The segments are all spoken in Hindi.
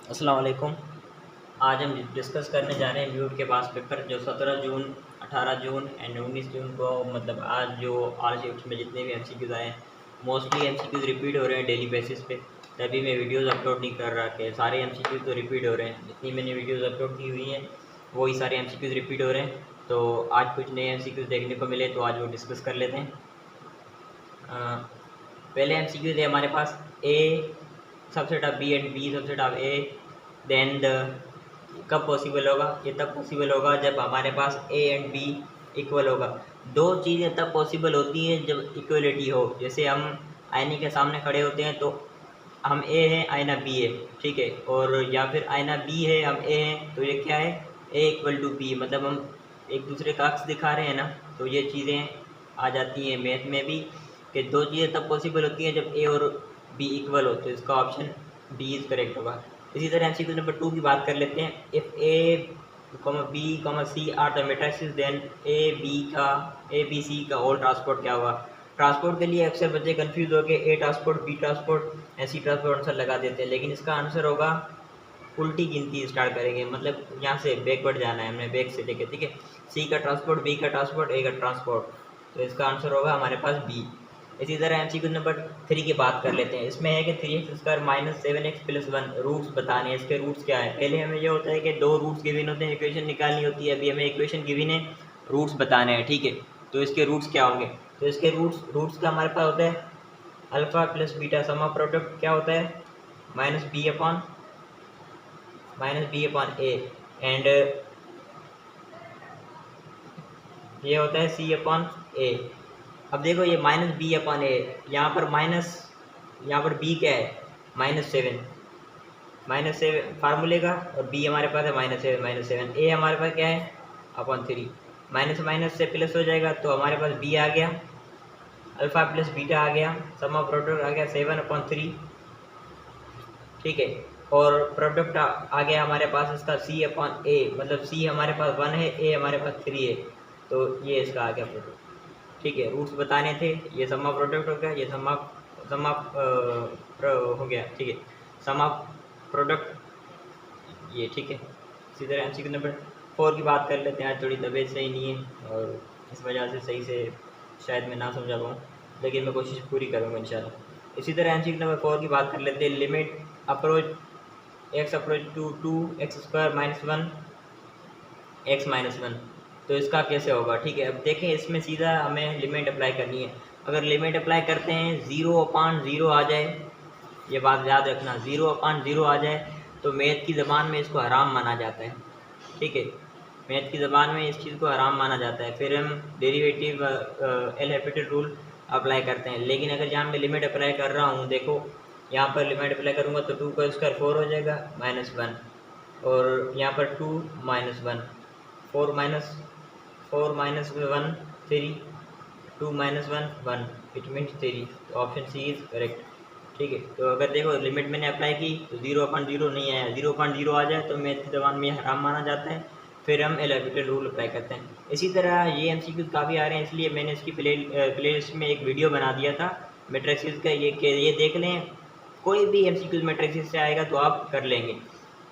अस्सलाम वालेकुम। आज हम डिस्कस करने जा रहे हैं म्यूट के पास पेपर जो 17 जून, 18 जून एंड 19 जून को, मतलब आज शिफ्ट में जितने भी एमसीक्यूज आए हैं, मोस्टली एमसीक्यूज रिपीट हो रहे हैं डेली बेसिस पे। तभी मैं वीडियोस अपलोड नहीं कर रहा कि सारे एमसीक्यूज तो रिपीट हो रहे हैं। जितनी मैंने वीडियोस अपलोड की हुई हैं वही सारे एमसीक्यूज रिपीट हो रहे हैं। तो आज कुछ नए एमसीक्यूज देखने को मिले तो आज वो डिस्कस कर लेते हैं। पहले एमसीक्यूज है हमारे पास A subset of B and B subset of A, then the कब पॉसिबल होगा? ये तब पॉसिबल होगा जब हमारे पास ए एंड बी इक्वल होगा। दो चीज़ें तब पॉसिबल होती हैं जब इक्वलिटी हो। जैसे हम आईने के सामने खड़े होते हैं तो हम ए हैं, आईना बी है, ठीक है, और या फिर आईना बी है, हम ए हैं, तो ये क्या है? ए इक्वल टू बी, मतलब हम एक दूसरे का अक्स दिखा रहे हैं ना। तो ये चीज़ें आ जाती हैं मैथ में भी कि दो चीज़ें तब पॉसिबल होती हैं जब ए और बी इक्वल हो। तो इसका ऑप्शन डी इज़ करेक्ट होगा। इसी तरह एमसीक्यू नंबर 2 की बात कर लेते हैं। If A B C are the matrices, then A B C का होल ट्रांसपोर्ट क्या होगा? ट्रांसपोर्ट के लिए अक्सर बच्चे कंफ्यूज होकर ए ट्रांसपोर्ट, बी ट्रांसपोर्ट या सी ट्रांसपोर्ट आंसर लगा देते हैं, लेकिन इसका आंसर होगा उल्टी गिनती स्टार्ट करेंगे, मतलब यहाँ से बैकवर्ड जाना है हमने, बैक से लेके, ठीक है। सी का ट्रांसपोर्ट, बी का ट्रांसपोर्ट, ए का ट्रांसपोर्ट, तो इसका आंसर होगा हमारे पास बी। इसी तरह एमसीक्यू नंबर 3 की बात कर लेते हैं। इसमें है कि 3x² minus 7x plus 1 roots बताने हैं। इसके रूट्स क्या है? पहले हमें ये होता है कि दो रूट्स गिवन होते हैं, इक्वेशन निकालनी होती है। अभी हमें इक्वेशन गिवन है, रूट्स बताने हैं, ठीक है। तो इसके रूट्स क्या होंगे? तो इसके रूट्स का हमारे पास होता है alpha plus beta, sum of product क्या होता है? Minus B upon A, and ये होता है सी अपॉन ए। अब देखो ये माइनस बी अपॉन ए, यहाँ पर बी क्या है? -7 फार्मूले का, और बी हमारे पास है -7, ए हमारे पास क्या है? अपॉन 3। माइनस माइनस से प्लस हो जाएगा तो हमारे पास बी आ गया, अल्फ़ा प्लस बीटा आ गया, सम ऑफ प्रोडक्ट आ गया 7/3, ठीक है। और प्रोडक्ट आ गया हमारे पास इसका सी अपॉन ए, मतलब सी हमारे पास 1 है, ए हमारे पास 3 है, तो ये इसका आ गया प्रोडक्ट, ठीक है। रूट्स बताने थे, ये सम ऑफ प्रोडक्ट हो गया, ये सम ऑफ हो गया, ठीक है, सम ऑफ प्रोडक्ट ये, ठीक है। इसी तरह एमसीक्यू नंबर 4 की बात कर लेते हैं। आज थोड़ी तबीयत सही नहीं है और इस वजह से सही से शायद मैं ना समझा पाऊँ, लेकिन मैं कोशिश पूरी करूँगा इंशाल्लाह। इसी तरह एमसीक्यू नंबर 4 की बात कर लेते हैं। Limit x approach to 2x² minus 1 x minus 1, तो इसका कैसे होगा? ठीक है, अब देखें, इसमें सीधा हमें लिमिट अप्लाई करनी है। अगर लिमिट अप्लाई करते हैं 0/0 आ जाए, ये बात याद रखना, 0/0 आ जाए तो मैथ की ज़बान में इसको हराम माना जाता है, ठीक है। मैथ की ज़बान में इस चीज़ को हराम माना जाता है। फिर हम derivative L Hôpital rule apply करते हैं। लेकिन अगर यहाँ मैं लिमिट अप्लाई कर रहा हूँ, देखो यहाँ पर लिमिट अप्लाई करूँगा तो 2 का स्क्वायर 4 हो जाएगा -1, और यहाँ पर 2 - 1, 4 माइनस 1 3, 2 - 1 1, इट मीन्स 3, तो ऑप्शन सी इज़ करेक्ट, ठीक है। तो अगर देखो लिमिट मैंने अप्लाई की तो 0/0 नहीं आया, 0/0 आ जाए तो मैथ की ज़बान में हराम माना जाता है। फिर हम एल हॉपिटल रूल अप्लाई करते हैं। इसी तरह ये एमसीक्यूज काफ़ी आ रहे हैं, इसलिए मैंने इसकी प्लेलिस्ट में एक वीडियो बना दिया था मैट्रिक्स का, ये देख लें। कोई भी एमसीक्यूज मैट्रिक्स से आएगा तो आप कर लेंगे।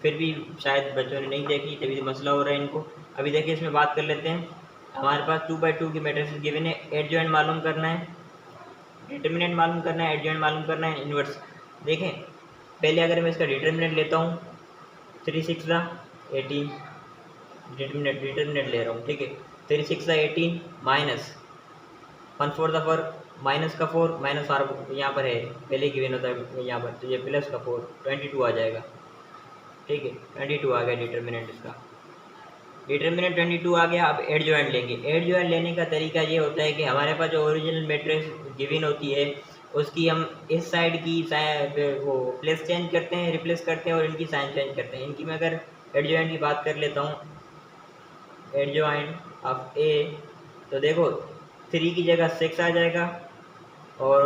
फिर भी शायद बच्चों ने नहीं देखी, तभी तो मसला हो रहा है इनको। अभी देखिए, इसमें बात कर लेते हैं। हमारे पास 2/2 की मैट्रिक्स गिवन है, एडजॉइंट मालूम करना है, डिटर्मिनेंट मालूम करना है, एडजॉइंट मालूम करना है, इन्वर्स। देखें, पहले अगर मैं इसका डिटर्मिनेंट लेता हूँ, 3 6 18, डिटर्मिनेंट ले रहा हूँ, ठीक है। 3 6 18 माइनस 1 4 माइनस का 4, माइनस आर यहाँ पर है, पहले गिवन होता है यहाँ पर, तो ये प्लस का 4, 22 आ जाएगा, ठीक है। 22 आ गया डिटर्मिनेंट इसका, डिटर्मिनेंट 22 आ गया। अब एड जॉइंट लेंगे। एड जॉइंट लेने का तरीका ये होता है कि हमारे पास जो ओरिजिनल मैट्रिक्स गिवन होती है उसकी हम इस साइड की वो प्लेस चेंज करते हैं, रिप्लेस करते हैं, और इनकी साइन चेंज करते हैं। इनकी मैं अगर एड जॉइंट की बात कर लेता हूँ, एड जॉइंट ऑफ ए, तो देखो 3 की जगह 6 आ जाएगा और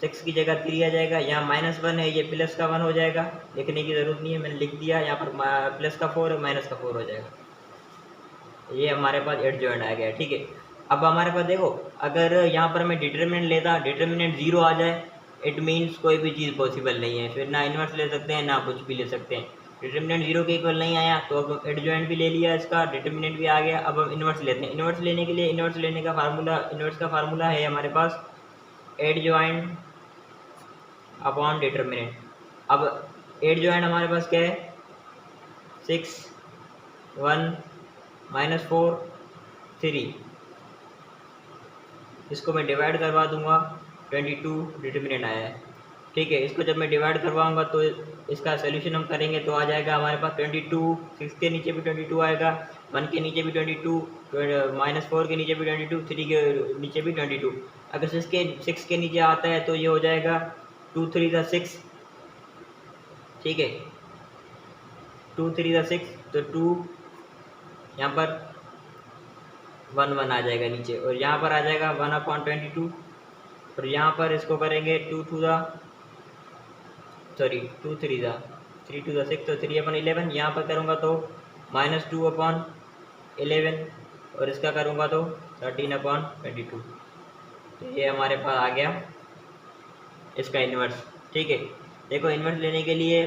6 की जगह 3 आ जाएगा। यहाँ -1 है, ये प्लस का 1 हो जाएगा, लिखने की ज़रूरत नहीं है, मैंने लिख दिया। यहाँ पर प्लस का 4 है, माइनस का 4 हो जाएगा। ये हमारे पास एड जॉइंट आ गया, ठीक है। अब हमारे पास देखो, अगर यहाँ पर मैं डिटर्मिनेंट लेता, डिटर्मिनेंट 0 आ जाए, इट मीन्स कोई भी चीज़ पॉसिबल नहीं है। फिर ना इन्वर्स ले सकते हैं, ना कुछ भी ले सकते हैं। डिटर्मिनेंट 0 के इक्वल नहीं आया तो अब एडजॉइंट भी ले लिया इसका, डिटर्मिनेंट भी आ गया। अब हम इन्वर्स लेते हैं। इन्वर्स लेने के लिए इन्वर्स लेने का फार्मूला, इन्वर्स का फार्मूला है हमारे पास एडजॉइंट अपॉन डिटर्मिनेंट। अब एडजॉइंट हमारे पास क्या है 6 1 -4 3, इसको मैं डिवाइड करवा दूंगा 22 डिटर्मिनेंट आया है। ठीक है, इसको जब मैं डिवाइड करवाऊंगा तो इसका सोल्यूशन हम करेंगे तो आ जाएगा हमारे पास 22, 6 के नीचे भी 22 आएगा, 1 के नीचे भी 22, -4 के नीचे भी 22, 3 के नीचे भी 22। अगर 6 के नीचे आता है तो ये हो जाएगा 2 3 6। ठीक है, 2 3 6 तो 2 यहाँ पर 1 1 आ जाएगा नीचे, और यहाँ पर आ जाएगा 1/22, और यहाँ पर इसको करेंगे 2 2 3 6 तो 3/11। यहाँ पर करूँगा तो -2/11, और इसका करूँगा तो 13/22। तो ये हमारे पास आ गया इसका इन्वर्स। ठीक है, देखो इन्वर्स लेने के लिए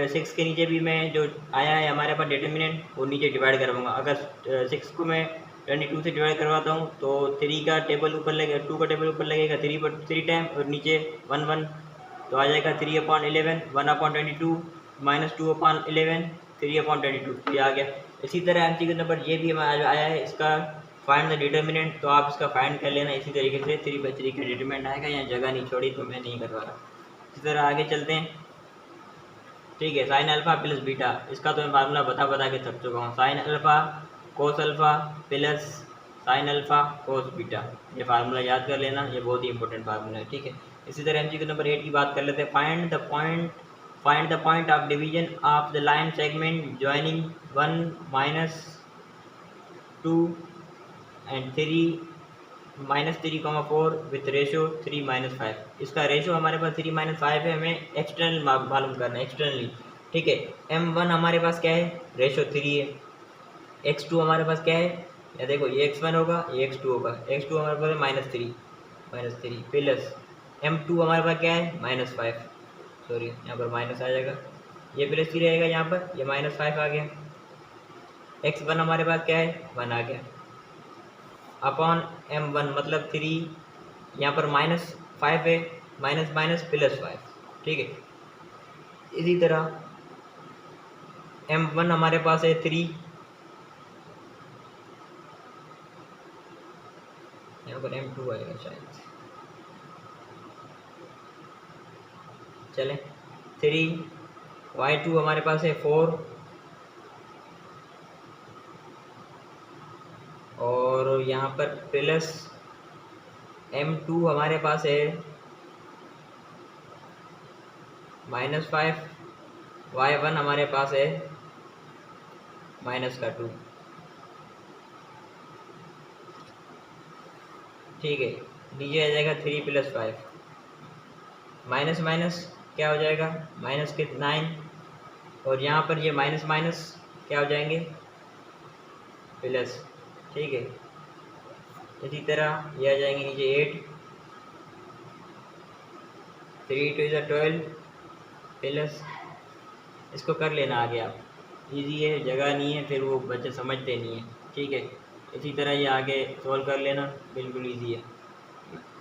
6 के नीचे भी मैं जो आया है हमारे पास डिटर्मिनेंट वो नीचे डिवाइड करवाऊँगा। अगर 6 को मैं 22 से डिवाइड करवाता हूँ तो 3 का टेबल ऊपर लगेगा, 2 का टेबल ऊपर लगेगा 3 टाइम, और नीचे 1 1 तो आ जाएगा 3/11, 1/22 -2/11, 3/22, ये आ गया। इसी तरह MCQ नंबर ये भी हमारा आया है, इसका फाइंड द डिटर्मिनेंट, तो आप इसका फाइंड कर लेना इसी तरीके से। 3/3 का डिटर्मिनेंट आएगा, यहाँ जगह नहीं छोड़ी तो मैं नहीं करवा रहा। इसी तरह आगे चलते हैं। ठीक है, साइन अल्फा प्लस बीटा, इसका तो मैं फार्मूला बता के थक चुका हूँ। Sine alpha cos alpha plus sine alpha cos beta, ये फार्मूला याद कर लेना, ये बहुत ही इंपॉर्टेंट फार्मूला है। ठीक है, इसी तरह MCQ नंबर 8 की बात कर लेते हैं। Find the point of division of the line segment joining 1 -2 and 3 -3,4 with ratio 3 -5। इसका रेशो हमारे पास 3 -5 है, हमें एक्सटर्नल मालूम करना है, एक्सटर्नली। ठीक है, M1 हमारे पास क्या है, रेशो 3 है। x2 हमारे पास क्या है, या देखो ये x1 होगा, ये x2 होगा। x2 हमारे पास है -3 प्लस M2 हमारे पास क्या है -5, सॉरी यहाँ पर माइनस आ जाएगा, ये प्लस ही रहेगा, यहाँ पर ये -5 आ गया। x1 हमारे पास क्या है 1 आ गया, अपॉन M1 मतलब 3, यहाँ पर -5 है, माइनस माइनस +5। ठीक है, इसी तरह M1 हमारे पास है 3, यहाँ पर M2 आएगा शायद, चलें 3, Y2 हमारे पास है 4, और यहाँ पर प्लस M2 हमारे पास है -5, Y1 हमारे पास है -2। ठीक है, नीचे आ जाएगा 3 + 5, माइनस माइनस क्या हो जाएगा माइनस के 9, और यहाँ पर ये माइनस माइनस क्या हो जाएंगे प्लस। ठीक है, इसी तरह ये आ जाएंगे नीचे 8, 3 2 12 प्लस, इसको कर लेना आगे आप, इजी है, जगह नहीं है, फिर वो बच्चे समझते नहीं है। ठीक है, इसी तरह ये आगे सॉल्व कर लेना, बिल्कुल इजी है।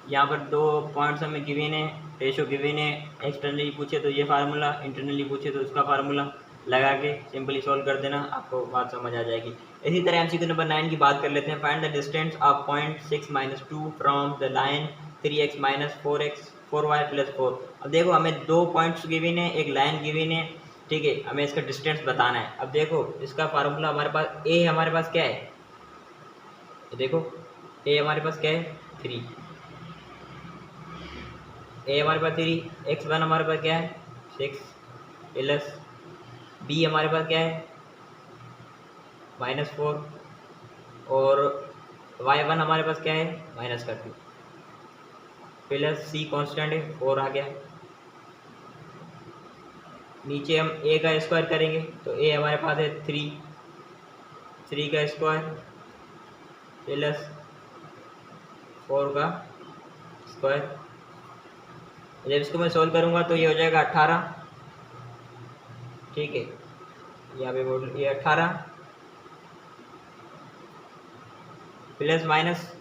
यहाँ पर 2 पॉइंट्स हमें गिवन है, रेशो गिवन है, एक्सटर्नली पूछे तो ये फार्मूला, इंटरनली पूछे तो उसका फार्मूला लगा के सिंपली सॉल्व कर देना, आपको बात समझ आ जाएगी। इसी तरह MCQ नंबर 9 की बात कर लेते हैं। Find the distance of point 6 - 2 from the line 3x - 4y + 4। अब देखो हमें 2 पॉइंट्स गिवन है, एक लाइन गिवन है। ठीक है, हमें इसका डिस्टेंस बताना है। अब देखो इसका फार्मूला हमारे पास ए, हमारे पास क्या है, देखो ए हमारे पास क्या है 3, ए हमारे पास 3, x1 हमारे पास क्या है 6 प्लस बी हमारे पास क्या है -4, और y1 हमारे पास क्या है -2 प्लस सी कांस्टेंट है 4 आ गया। नीचे हम a का स्क्वायर करेंगे तो a हमारे पास है 3 का स्क्वायर प्लस 4 का स्क्वायर। जब इसको मैं सोल्व करूंगा तो ये हो जाएगा 18। ठीक है, यहाँ पे बोल ये 18 प्लस माइनस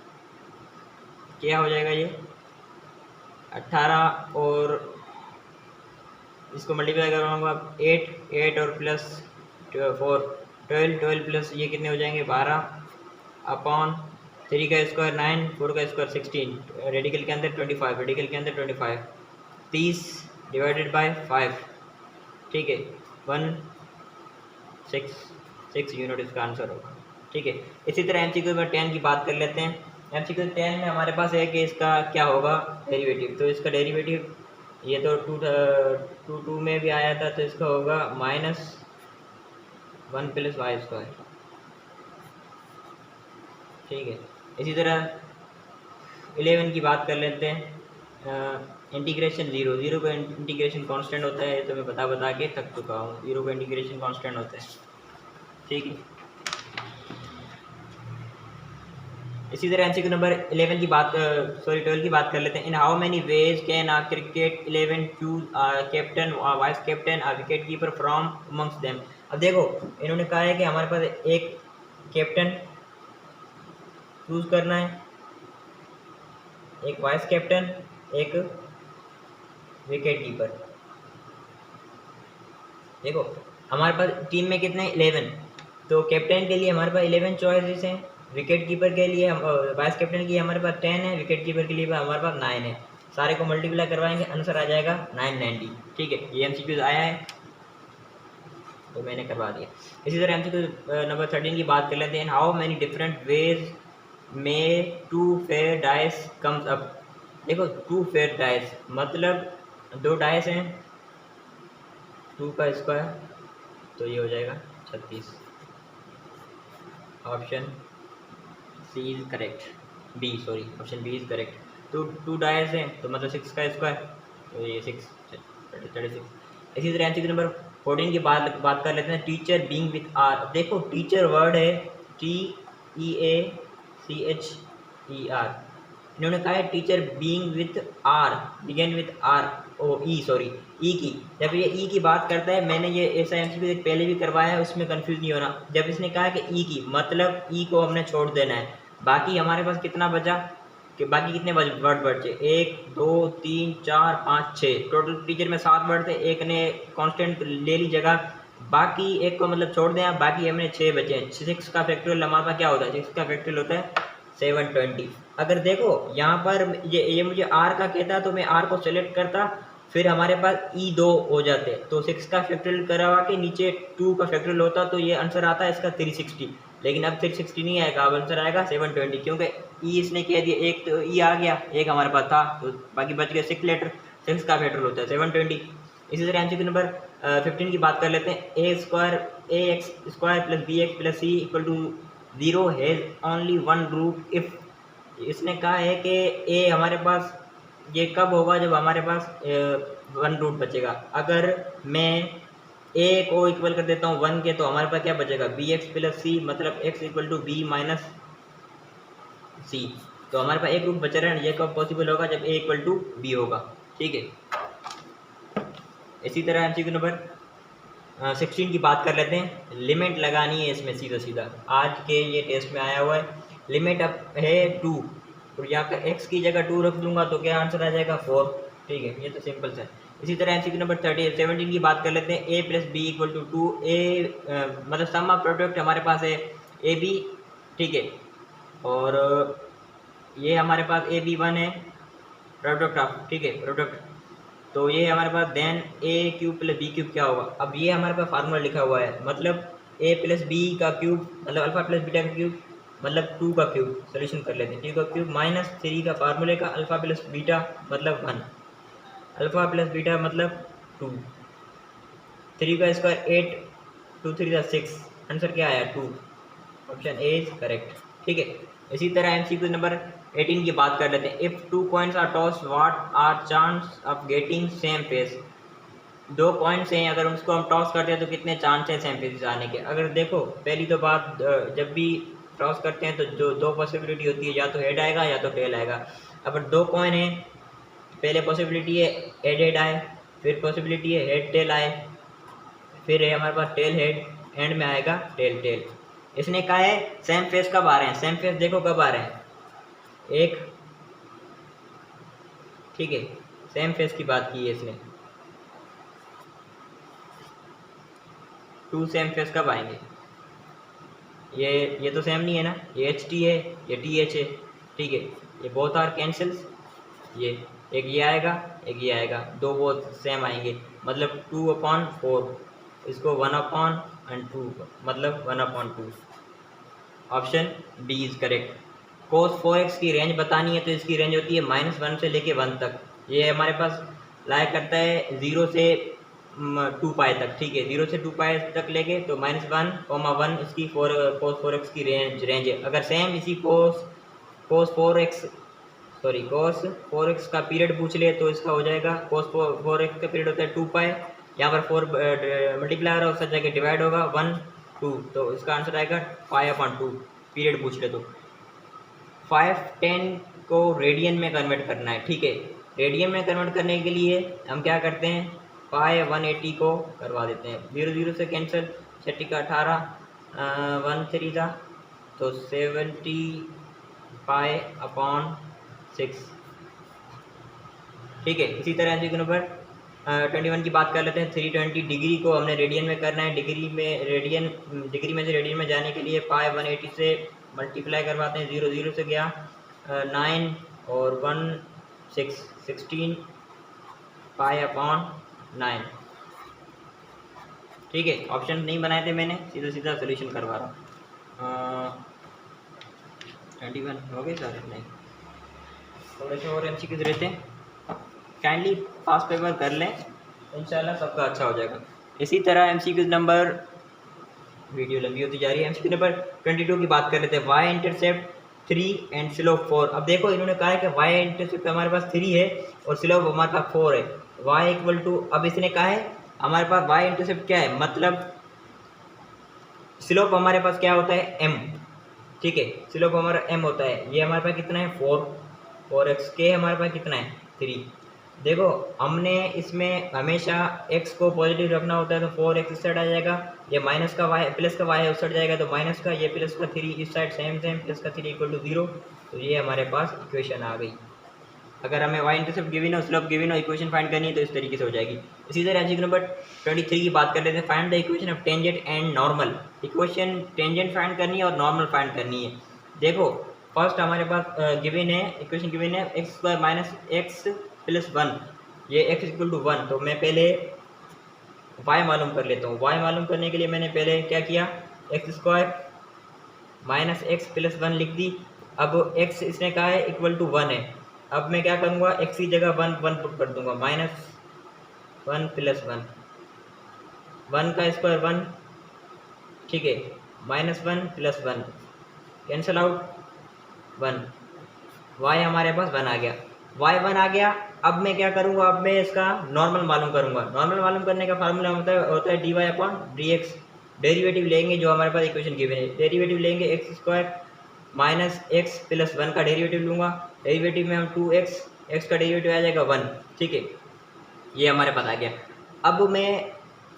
क्या हो जाएगा, ये 18 और इसको मल्टीप्लाई करूँगा 8 और प्लस 4 12 प्लस ये कितने हो जाएंगे 12 अपॉन 3 का स्क्वायर 9 4 का स्क्वायर 16 रेडिकल के अंदर 25 रेडिकल के अंदर 25 30 डिवाइडेड बाय 5 ठीक है 166 यूनिट इसका आंसर होगा। ठीक है, इसी तरह एमसीक्यू में 10 की बात कर लेते हैं। एमसीक्यू 10 में हमारे पास है कि इसका क्या होगा डेरिवेटिव, तो इसका डेरिवेटिव ये तो टू में भी आया था, तो इसका होगा -1 प्लस वाई स्क्वायर। ठीक है, इसी तरह 11 की बात कर लेते हैं। इंटीग्रेशन जीरो का इंटीग्रेशन कांस्टेंट होता है, तो मैं बता के थक चुका हूँ, जीरो का इंटीग्रेशन कांस्टेंट होता है। ठीक है, इसी तरह एमसीक्यू नंबर 11 की बात 12 की बात कर लेते हैं। In how many ways can a cricket 11 choose captain vice captain wicket keeper from amongst them. अब देखो इन्होंने कहा है कि हमारे पास एक कैप्टन चूज करना है, एक वाइस कैप्टन, एक विकेट कीपर। देखो हमारे पास टीम में कितने 11, तो कैप्टन के लिए हमारे पास 11 चॉइसेस हैं, विकेट कीपर के लिए वाइस कैप्टन के लिए हमारे पास 10 है, विकेट कीपर के लिए हमारे पास 9 है। सारे को मल्टीप्लाई करवाएंगे, आंसर आ जाएगा 990। ठीक है, ये एमसीक्यूज आया है तो मैंने करवा दिया। इसी तरह एमसीक्यू नंबर 13 की बात कर लेते हैं। हाउ मेनी डिफरेंट वेज में 2 फेयर डाइस कम्स अप। देखो 2 फेयर डाइस मतलब 2 डाइस हैं, 2 का स्क्वायर, तो ये हो जाएगा 36। Option C is correct, B sorry option B is correct. तो 2 डाइस हैं तो मतलब 6 का स्क्वायर, तो ये 6 36। इसी तरह एमसीक्यू नंबर 14 की बात कर लेते हैं। Teacher being with R. देखो टीचर वर्ड है TEACHER, इन्होंने कहा है teacher being with R, begin with R O E sorry E की। जब ये ई की बात करता है, मैंने ये ऐसा एमसीक्यू पहले भी करवाया है, उसमें कंफ्यूज नहीं होना। जब इसने कहा कि ई की मतलब ई को हमने छोड़ देना है, बाकी हमारे पास कितना बचा कि बाकी कितने वर्ड बचे 1 2 3 4 5 6, टोटल टीचर में 7 वर्ड थे, एक ने कांस्टेंट ले ली जगह, बाकी एक को मतलब छोड़ दें, बाकी हमने 6 बचे हैं। 6 का फैक्टोरियल हमारे पास क्या होता है, 6 का फैक्टोरियल होता है 720। अगर देखो यहाँ पर ये मुझे आर का कहता तो मैं आर को सेलेक्ट करता, फिर हमारे पास E2 हो जाते, तो 6 का फैक्टोरियल करवा के नीचे 2 का फैक्टोरियल होता, तो ये आंसर आता है इसका 360। लेकिन अब 360 नहीं आएगा, अब आंसर आएगा 720, क्योंकि ई इसने कह दिया, एक तो ई आ गया, एक हमारे पास था, तो बाकी बच गया 6 लेटर, 6 का फैक्टोरियल होता है 720। इसी तरह एमसीक्यू नंबर 15 की बात कर लेते हैं। ax square plus bx plus c equal to 0 has only one root if. इसने कहा है कि ए हमारे पास ये कब होगा, जब हमारे पास 1 रूट बचेगा। अगर मैं ए को इक्वल कर देता हूँ 1 के, तो हमारे पास क्या बचेगा bx प्लस c, मतलब x equal to b minus c, तो हमारे पास एक रूट बचा रहा है। ये कब पॉसिबल होगा, जब a इक्वल टू b होगा। ठीक है, इसी तरह एमसीक्यू नंबर 16 की बात कर लेते हैं। लिमिट लगानी है इसमें सीधा आज के ये टेस्ट में आया हुआ है। लिमिट अब है 2, तो यहाँ पर x की जगह 2 रख दूंगा तो क्या आंसर आ जाएगा 4। ठीक है, ये तो सिंपल सा है। इसी तरह एमसीक्यू नंबर 17 की बात कर लेते हैं। a plus B equal to 2, मतलब सम ऑफ प्रोडक्ट हमारे पास है ए बी। ठीक है, और ये हमारे पास AB1 है प्रोडक्ट ऑफ, ठीक है प्रोडक्ट, तो ये हमारे पास then a cube plus B cube क्या होगा। अब ये हमारे पास फार्मूला लिखा हुआ है, मतलब a प्लस बी का क्यूब मतलब अल्फा प्लस बीटा का क्यूब मतलब 2 का क्यूब। सोल्यूशन कर लेते हैं, 2 का क्यूब माइनस 3 का फार्मूले का अल्फा प्लस बीटा मतलब 1, अल्फा प्लस बीटा मतलब 2, 3 का स्क्वायर 8, 2 3 का 6, आंसर क्या आया 2। Option A is correct. ठीक है, इसी तरह एमसीक्यू नंबर 18 की बात कर लेते हैं। If 2 coins are toss what are chance of getting same face. 2 coins हैं, अगर उसको हम टॉस करते हैं तो कितने चांस हैं सेम फेस आने के। अगर देखो पहली तो बात, जब भी टॉस करते हैं तो जो 2 पॉसिबिलिटी होती है, या तो हेड आएगा या तो टेल आएगा। अगर 2 कॉइन है, पहले पॉसिबिलिटी है हेड हेड आए, फिर पॉसिबिलिटी है हेड टेल आए, फिर है हमारे पास टेल हेड, एंड में आएगा टेल टेल। इसने कहा है सेम फेस कब आ रहे हैं, सेम फेस देखो कब आ रहे हैं, एक, ठीक है, सेम फेस की बात की है इसने। टू सेम फेस कब आएंगे, ये तो सेम नहीं है ना, ये एच टी है, ये टी एच है, ठीक है, ये बोथ आर कैंसल्स, ये एक ये आएगा एक ये आएगा, दो बोथ सेम आएंगे, मतलब 2/4, इसको 1/2 मतलब 1/2। Option D is correct. cos 4x की रेंज बतानी है तो इसकी रेंज होती है -1 से लेके 1 तक। ये हमारे पास लाया करता है 0 से 2 पाई तक, ठीक है, 0 से 2 पाई तक लेके तो -1, 1 इसकी cos 4x की रेंज है। अगर सेम इसी cos 4x का पीरियड पूछ ले तो इसका हो जाएगा cos 4x का पीरियड होता है 2 पाई, यहाँ पर 4 मल्टीप्लाई हो रहा है, उससे जाके डिवाइड होगा 1 2, तो इसका आंसर आएगा 5/2 पीरियड पूछ ले तो। 5/10 को रेडियन में कन्वर्ट करना है, ठीक है, रेडियन में कन्वर्ट करने के लिए हम क्या करते हैं, पाई 180 को करवा देते हैं, 0 0 से कैंसिल, 6 का 18, 1 3 था तो 70 पाई/6, ठीक है। इसी तरह एमसीक्यू नंबर 21 की बात कर लेते हैं। 320 डिग्री को हमने रेडियन में करना है, डिग्री में से रेडियन में जाने के लिए पाई 180 से मल्टीप्लाई करवाते हैं, 0 0 से गया 9 और 1 6, 16 पाई/9, ठीक है। ऑप्शन नहीं बनाए थे मैंने, सीधा सीधा सोल्यूशन करवा रहा हूँ। 21 हो गए सर, नहीं थोड़े से और एमसीक्यूज रहते हैं, काइंडली पास पेपर कर लें, इंशाल्लाह सबका अच्छा हो जाएगा। इसी तरह एमसीक्यूज नंबर, वीडियो लंबी होती जा रही है, एमसीक्यू नंबर 22 की बात कर लेते हैं। Y intercept 3 and slope 4। अब देखो इन्होंने कहा है कि वाई इंटरसेप्ट हमारे पास 3 है और स्लोप हमारे पास 4 है, वाई इक्वल टू, अब इसने कहा है हमारे पास वाई इंटरसेप्ट क्या है, मतलब स्लोप हमारे पास क्या होता है m, ठीक है, स्लोप हमारा m होता है, ये हमारे पास कितना है 4x के हमारे पास कितना है 3। देखो हमने इसमें हमेशा x को पॉजिटिव रखना होता है तो 4x इस साइड आ जाएगा, ये माइनस का y प्लस का y है उस साइड जाएगा तो माइनस का, ये प्लस का 3 इस साइड सेम प्लस का 3 इक्वल टू 0, तो ये हमारे पास इक्वेशन आ गई। अगर हमें y इंटरसेप्ट गिवन हो, स्लोप गिवन हो, इक्वेशन फाइंड करनी है तो इस तरीके से हो जाएगी। इसी तरह एमसीक्यू नंबर 23 की बात कर लेते हैं। Find the equation of tangent and normal. Equation tangent find करनी है और नॉर्मल फाइंड करनी है। देखो फर्स्ट हमारे पास गिवन है, इक्वेशन गिवन है x² माइनस x प्लस 1, ये x इक्वल टू 1, तो मैं पहले y मालूम कर लेता हूँ। y मालूम करने के लिए मैंने पहले क्या किया, x² माइनस x प्लस 1 लिख दी। अब x इसने कहा है इक्वल टू 1 है, अब मैं क्या करूँगा, x की जगह 1 पुट कर दूंगा, -1 प्लस 1, 1 का स्क्वायर 1, ठीक है, -1 प्लस 1 कैंसल आउट 1, y हमारे पास 1 आ गया, y 1 आ गया। अब मैं क्या करूँगा, अब मैं इसका नॉर्मल मालूम करूँगा। नॉर्मल मालूम करने का फार्मूला होता है dy/dx। डेरिवेटिव लेंगे जो हमारे पास इक्वेशन गिवन है, डेरिवेटिव लेंगे x² माइनस x प्लस 1 का डेरिवेटिव लूँगा, डेरिवेटिव में हम 2x, x का डेरिवेटिव आ जाएगा 1, ठीक है, ये हमारे पास आ गया। अब मैं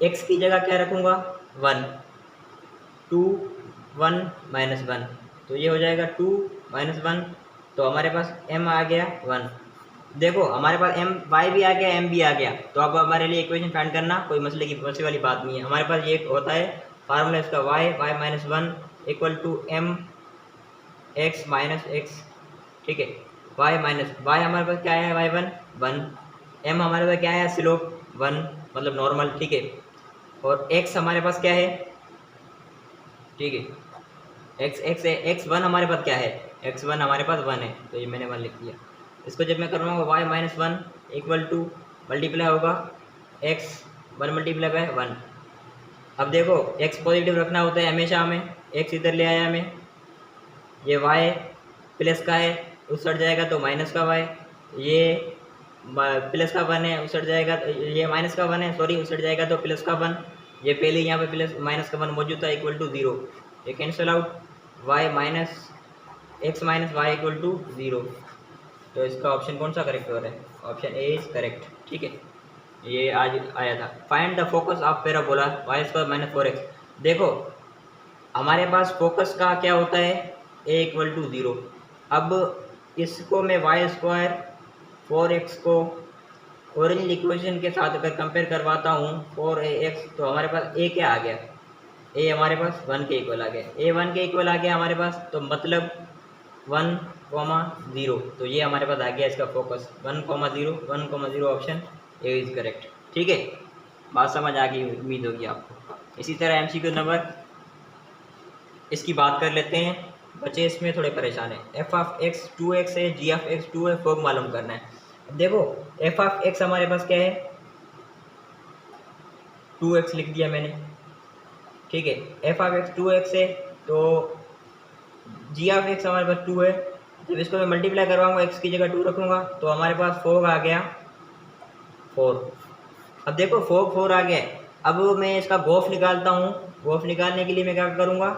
x की जगह क्या रखूँगा 1, 2 1 माइनस 1, तो ये हो जाएगा 2 माइनस 1, तो हमारे पास m आ गया 1। देखो हमारे पास y भी आ गया, m भी आ गया, तो अब हमारे लिए इक्वेशन फाइंड करना कोई मसले वाली बात नहीं है। हमारे पास ये होता है फार्मूला इसका y minus 1 equal to m x minus x, ठीक है, y हमारे पास क्या है, y1 1, m हमारे पास क्या है, स्लोप 1 मतलब नॉर्मल, ठीक है, और x हमारे पास क्या है, ठीक है, x है, x1 हमारे पास क्या है, x1 हमारे पास 1 है, तो ये मैंने 1 लिख दिया। इसको जब मैं करूँगा y minus 1 equal to multiply होगा x 1 मल्टीप्लाई बाय 1। अब देखो x पॉजिटिव रखना होता है हमेशा, हमें x इधर ले आया, हमें ये y प्लस का है उस सट जाएगा तो माइनस का y, ये प्लस का 1 है उस सट जाएगा, ये माइनस का 1 है सॉरी उस सट जाएगा तो प्लस का 1, ये पहले यहाँ पे प्लस माइनस का 1 मौजूद था इक्वल टू 0, ये cancel out, y minus x minus y equal to 0, तो इसका ऑप्शन कौन सा करेक्ट हो रहा है, ऑप्शन ए इज करेक्ट, ठीक है, ये आज आया था। Find the focus of parabola y² minus 4x। देखो हमारे पास फोकस का क्या होता है, a इक्वल टू 0। अब इसको मैं वाई स्क्वायर 4x को ओरिजिनल इक्वेशन के साथ अगर कंपेयर करवाता हूँ 4ax, तो हमारे पास a क्या आ गया, a हमारे पास 1 के इक्वल आ गया, a 1 के इक्वल आ गया हमारे पास, तो मतलब 1,0, तो ये हमारे पास आ गया इसका focus 1,0 option A is correct. ठीक है, बात समझ आ गई उम्मीद होगी आपको। इसी तरह एमसीक्यू नंबर इसकी बात कर लेते हैं, बच्चे इसमें थोड़े परेशान हैं। एफ ऑफ एक्स 2x है, जी ऑफ एक्स 2 है, फोक मालूम करना है। अब देखो एफ ऑफ एक्स हमारे पास क्या है, 2x लिख दिया मैंने, ठीक है। एफ ऑफ एक्स 2x है, तो जी ऑफ एक्स हमारे पास 2 है, जब इसको मैं मल्टीप्लाई करवाऊंगा एक्स की जगह 2 रखूंगा तो हमारे पास फोक आ गया 4। अब देखो फोक 4 आ गया, अब मैं इसका गोफ निकालता हूँ। गोफ निकालने के लिए मैं क्या करूँगा,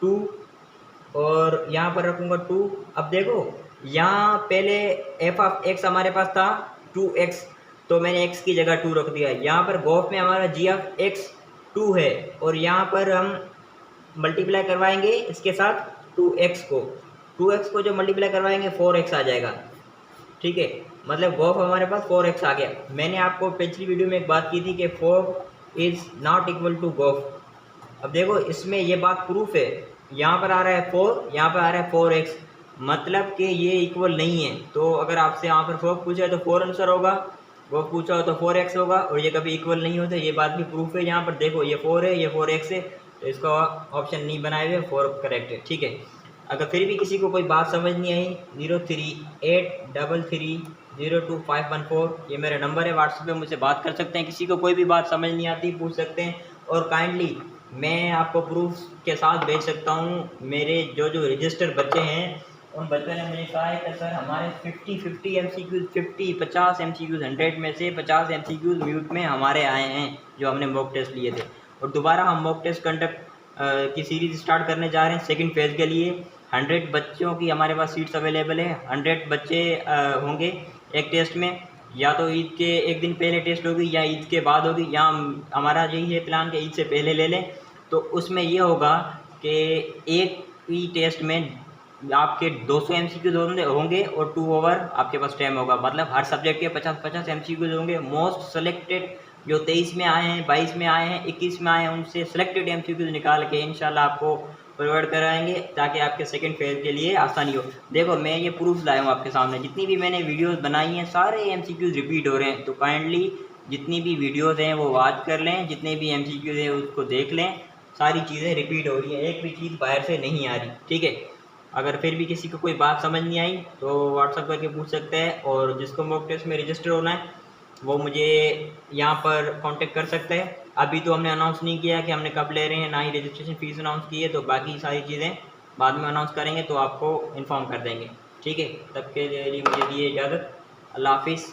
2 और यहाँ पर रखूँगा 2। अब देखो यहाँ पहले एफ ऑफ एक्स हमारे पास था 2x, तो मैंने x की जगह 2 रख दिया। यहाँ पर गोफ में हमारा जी ऑफ एक्स 2 है, और यहाँ पर हम मल्टीप्लाई करवाएंगे इसके साथ 2x को, 2x को जो मल्टीप्लाई करवाएंगे 4x आ जाएगा। ठीक है, मतलब गोफ हमारे पास 4x आ गया। मैंने आपको पिछली वीडियो में एक बात की थी कि फोक इज नॉट इक्वल टू गोफ। अब देखो इसमें ये बात प्रूफ है, यहाँ पर आ रहा है 4, यहाँ पर आ रहा है 4x, मतलब कि ये इक्वल नहीं है। तो अगर आपसे यहाँ पर फोक पूछा है तो 4 आंसर होगा, गोफ पूछा हो तो 4x होगा, और ये कभी इक्वल नहीं होता, ये बात भी प्रूफ है। यहाँ पर देखो ये 4 है, ये 4x है, तो इसका ऑप्शन नहीं बनाए हुए, 4 करेक्ट है। ठीक है, अगर फिर भी किसी को कोई बात समझ नहीं आई, 0383302514 ये मेरा नंबर है, व्हाट्सएप पे मुझसे बात कर सकते हैं। किसी को कोई भी बात समझ नहीं आती पूछ सकते हैं, और काइंडली मैं आपको प्रूफ के साथ भेज सकता हूँ। मेरे जो रजिस्टर बच्चे हैं उन बच्चों ने मुझे कहा है कि सर हमारे 50 MCQs 50 MCQs 100 में से 50 MCQs म्यूट में हमारे आए हैं जो हमने मॉक टेस्ट लिए थे, और दोबारा हम मॉक टेस्ट कंडक्ट की सीरीज स्टार्ट करने जा रहे हैं सेकंड फेज़ के लिए। 100 बच्चों की हमारे पास सीट्स अवेलेबल है, 100 बच्चे होंगे एक टेस्ट में, या तो ईद के एक दिन पहले टेस्ट होगी या ईद के बाद होगी, या हमारा यही है प्लान कि ईद से पहले ले लें। तो उसमें ये होगा कि एक ही टेस्ट में आपके 200 MCQs होंगे और 2 ओवर आपके पास टाइम होगा, मतलब हर सब्जेक्ट के 50 MCQs होंगे। मोस्ट सेलेक्टेड जो 23 में आए हैं, 22 में आए हैं, 21 में आए हैं, उनसे सेलेक्टेड MCQs निकाल के इंशाल्लाह आपको प्रोवाइड कराएंगे ताकि आपके सेकंड फेज़ के लिए आसानी हो। देखो मैं ये प्रूफ लाया हूँ आपके सामने, जितनी भी मैंने वीडियोस बनाई हैं सारे MCQs रिपीट हो रहे हैं, तो काइंडली जितनी भी वीडियोस हैं वो वॉच कर लें, जितने भी MCQs हैं उसको देख लें, सारी चीज़ें रिपीट हो रही हैं, एक भी चीज़ बाहर से नहीं आ रही। ठीक है, अगर फिर भी किसी को कोई बात समझ नहीं आई तो व्हाट्सअप करके पूछ सकते हैं, और जिसको मॉक टेस्ट में रजिस्टर होना है वो मुझे यहाँ पर कांटेक्ट कर सकते हैं। अभी तो हमने अनाउंस नहीं किया कि हमने कब ले रहे हैं, ना ही रजिस्ट्रेशन फ़ीस अनाउंस की है, तो बाकी सारी चीज़ें बाद में अनाउंस करेंगे तो आपको इन्फॉर्म कर देंगे। ठीक है, तब के लिए मुझे दिए इजाज़त, अल्लाह हाफिज़।